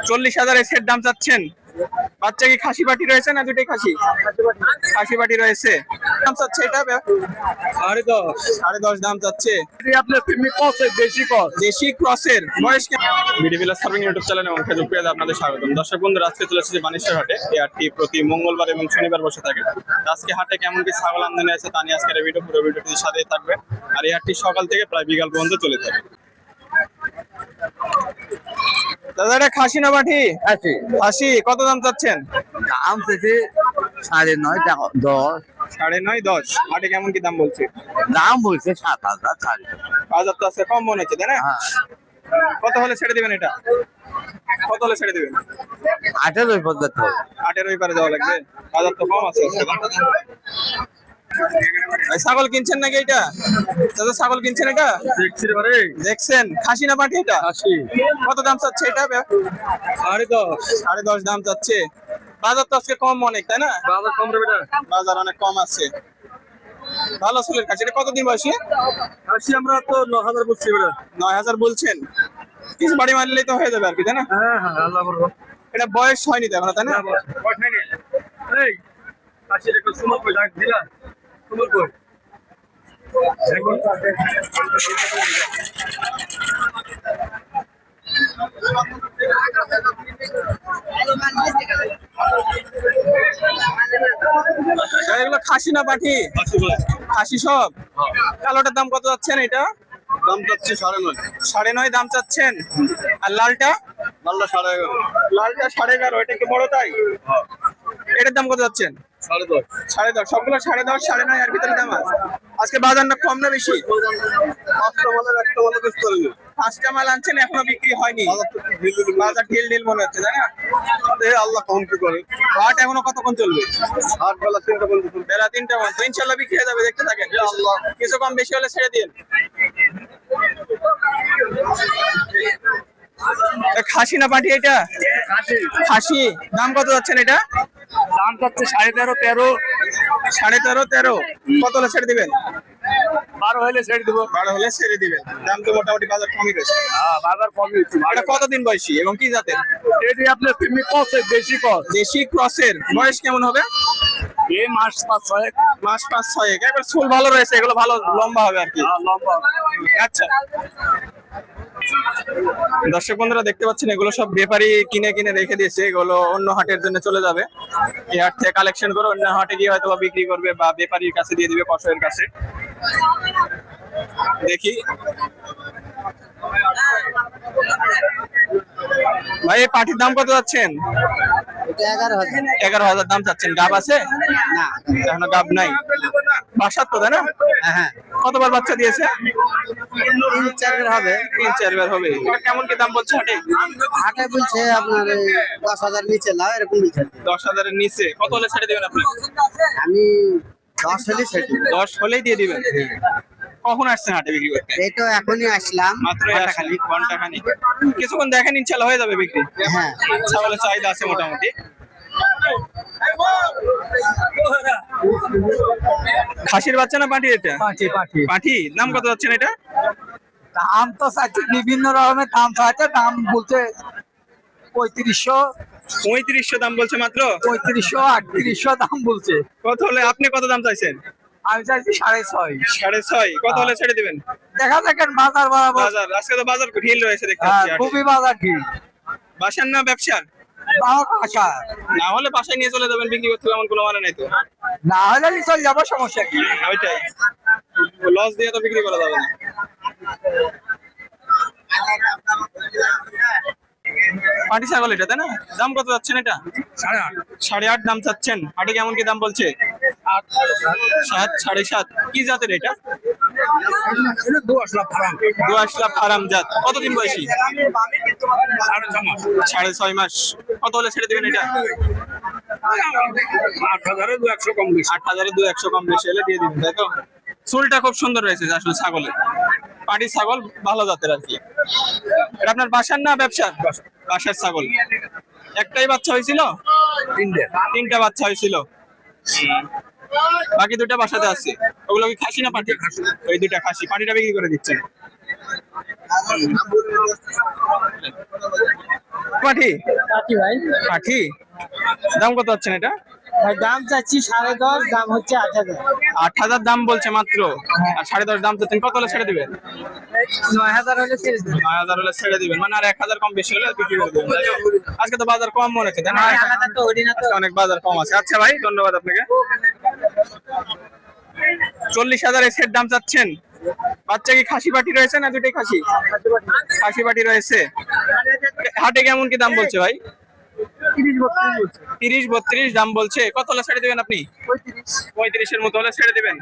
40,000 set দাম চাচ্ছেন। বাচ্চা কি খাসি পাটি রয়েছে না দুটোই খাসি? খাসি পাটি রয়েছে। দাম চাচ্ছে এটা 10.5 10.5 দাম চাচ্ছে। আপনার দেশি ক্রসের বয়স বিডিভিলা সার্ভিং ইউটিউব চ্যানেল এবং ফেসবুক পেজে আপনাদের স্বাগতম। দর্শক বন্ধুরা, আজকে চলে এসেছি বানেশ্বর হাটে। এই হাটটি প্রতি মঙ্গলবার এবং শনিবার বসে থাকে। আজকে হাটে কেমন কি ছাগল আমদানি আছে তা নিয়ে আজকের ভিডিও, পুরো ভিডিওটির সাথেই থাকবে। আর এই হাটটি সকাল থেকে প্রায় বিকাল পর্যন্ত চলে থাকে। দাদা এটা খাসি না পাঠি? খাসি। কত দাম চাচ্ছেন? দাম থেকে 9.5 টাকা 10 9.5 10। হাটে কেমন কি দাম বলছে? দাম বলছে 7,000 বাজার তো আজকে কম মনে হচ্ছে, তাই না? কত হলে ছেড়ে দিবেন এটা? কত হলে ছেড়ে দিবেন? 18 পর্যন্ত 8-এর ওই পারে যাওয়া লাগবে। বাজার তো কম আছে আজকে। ভাই ছাগল কিনছেন নাকি এটা? দাদা ছাগল কিনছেন এটা? দেখছেন। খাসি না পাঠি এটা? কত দাম চাচ্ছে এটা? 10.5 দাম চাচ্ছে। বাজার তো আজকে কম অনেক, তাই না? বাজার কম রে বেটা, বাজার অনেক কম আছে। ভালো চুলের খাসি। এটা কতদিন বয়সী? আসি আমরা তো 9,000 বলছি বেটা। 9,000 বলছেন। কিছু বাড়ি মারলেই তো হয়ে যাবে আর কি, তাই না? হ্যাঁ আল্লাহ করবো। এটা বয়স হয়নি তো এখনো, তাই না? এই আসি একটু সুমন কই ডাক দিলা, সুমন কই এগুলো খাসি না পাঠি? খাসি সব। কালোটার দাম কত যাচ্ছেন? এটা দাম যাচ্ছে 9.5 9.5 দাম চাচ্ছেন। আর লালটা? আল্লাহ 11.5 লালটা 11.5। এটা কি বড় তাই? এটার দাম কত যাচ্ছেন? 10.5 10.5। সবগুলো 10.5 9.5 এর ভিতরে দাম আছে। আজকে বাজারটা কম না বেশি? 5টা মাল আনছেন, এখনো বিক্রি হয়নি। বাজার ঢিল মনে হচ্ছে, তাই না? আল্লাহ কম কি করে। হাট এখনো কতক্ষণ চলবে? হাট বেলা 3টা পর্যন্ত। বেলা 3টা পর্যন্ত ইনশাল্লাহ বিক্রি হয়ে যাবে, দেখতে থাকেন। আল্লাহ কিছু কম বেশি হলে ছেড়ে দিন। খাসি না পাঠি এটা? খাসি। দাম কত যাচ্ছেন এটা? দাম যাচ্ছে 13.5 13 13.5 কত হলে ছেড়ে দিবেন? 12 হলে ছেড়ে দেবো। 12 হলে ছেড়ে দিবেন। দাম তো মোটামুটি বাজার কমই রয়েছে। বাজার কমই। এটা কতদিন বয়সী এবং কি জাতের? এটি আপনার প্রেমিক কসে দেশি কস। দেশি ক্রসের। বয়স কেমন হবে? এই মাস 5-6 মাস 5-6। একবার চুল ভালো রয়েছে, এগুলো ভালো লম্বা হবে আর কি। লম্বা। আচ্ছা দর্শক বন্ধুরা, দেখতে পাচ্ছেন এগুলো সব ব্যাপারী কিনে রেখে দিয়েছে। এগুলো অন্য হাটের জন্য চলে যাবে। এই হাট থেকে কালেকশন করে অন্য হাটে গিয়ে হয়তো বিক্রি করবে বা ব্যাপারীর কাছে দিয়ে দিবে, কষাইয়ের কাছে। দেখি ভাই, এই পাটির দাম কত যাচ্ছেন? 11,000 দাম চাচ্ছেন। গাব আছে না? এখনো গাব নাই। বাসার তো, তাই না? হ্যাঁ কতবার বাচ্চা দিয়েছে? 3-4 বার হবে। 3-4 বার হবে। এটা কেমন কি দাম বলছে হাটে? হাটে বলছে আপনার 10,000 নিচে না, এরকম বলছে। 10,000 এর নিচে। কত হলে ছেড়ে দিবেন আপনি? আমি 10 হলে ছেড়ে দেব। 10 হলেই দিয়ে দিবেন। কখন আসছেন হাটে বিক্রি করতে? এই তো এখনই আসলাম, মাত্র ঘন্টা খানিক। কিছুক্ষণ দেখেন, ইনশাআল্লাহ হয়ে যাবে বিক্রি। হ্যাঁ ছাগলের চাহিদা আছে মোটামুটি। খাসির বাচ্চা না পাঠি এটা? পাঠি। দাম কত যাচ্ছেন এটা? দাম তো চাইছে বিভিন্ন রকমের দাম চাইছে। দাম বলছে 3500 দাম বলছে মাত্র। 3500-3800 দাম বলছে। কত হলে? আপনি কত দাম চাইছেন? আমি চাইছি 6.5। 6.5। কত হলে ছেড়ে দিবেন? দেখা দেখেন বাজার বরাবর। বাজার আজকে তো বাজার ঢিল রয়েছে দেখতে পাচ্ছি। খুবই বাজার ঠিক। বাসার না ব্যবসার? আশা না হলে বাসায় নিয়ে চলে যাবেন বিক্রি করতে, এমন কোনো মানে নাই তো। না হলে চলে যাবো, সমস্যা কি? ওইটাই, লস দিয়ে তো বিক্রি করা যাবে না। পাটি ছাগল এটা, তাই না? দাম কত যাচ্ছেন এটা? 8.5 দাম চাচ্ছেন। হাটে কেমন কি দাম বলছে? 7 7.5। কি জাতের এটা? দোআঁশলা ফারাম জাত। কতদিন বয়সী? 6.5 মাস। কত হলে ছেড়ে দিবেন এটা? 8,200 কম বেশি। 8,200 কম বেশি হলে দিয়ে দিবেন, তাই তো? চুলটা খুব সুন্দর রয়েছে আসলে ছাগলের। পাটি ছাগল ভালো জাতের আর কি। এটা আপনার বাসার না ব্যবসার? বাসার ছাগল। একটাই বাচ্চা হয়েছিল? 3টা বাচ্চা হয়েছিল। বাকি 2টা বাসাতে আছে। ওগুলো কি খাসি না পাটি? ওই 2টা খাসি। পাটিটা বিক্রি করে দিচ্ছেন। পাটি পাখি ভাই। পাখি দাম কত হচ্ছেন এটা? ভাই দাম চাচ্ছি 10.5, দাম হচ্ছে 8,000। 8,000 দাম বলছে মাত্র, আর 10.5 দাম চাচ্ছেন, কত হলে ছেড়ে দিবেন? 9,000 হলে ছেড়ে দেবে। 9,000 হলে ছেড়ে দিবেন, মানে আর 1,000 কম বেশি হলে বিক্রি করে দিবেন, তাই তো? আজকে তো বাজার কম মনে হচ্ছে, তাই না? আলাদা তো হরি না তো। আজকে অনেক বাজার কম আছে। আচ্ছা ভাই, ধন্যবাদ আপনাকে। 40,000 এই সেট দাম চাচ্ছেন। বাচ্চা কি খাসি পাটি রয়েছে না দুটোই খাসি? খাসি পাটি রয়েছে। হাটে কেমন কি দাম বলছে ভাই? 30-32 বলছে। 30-32 দাম বলছে। কত হলে ছেড়ে দিবেন আপনি? 35 এর মতো হলে ছেড়ে দিবেন।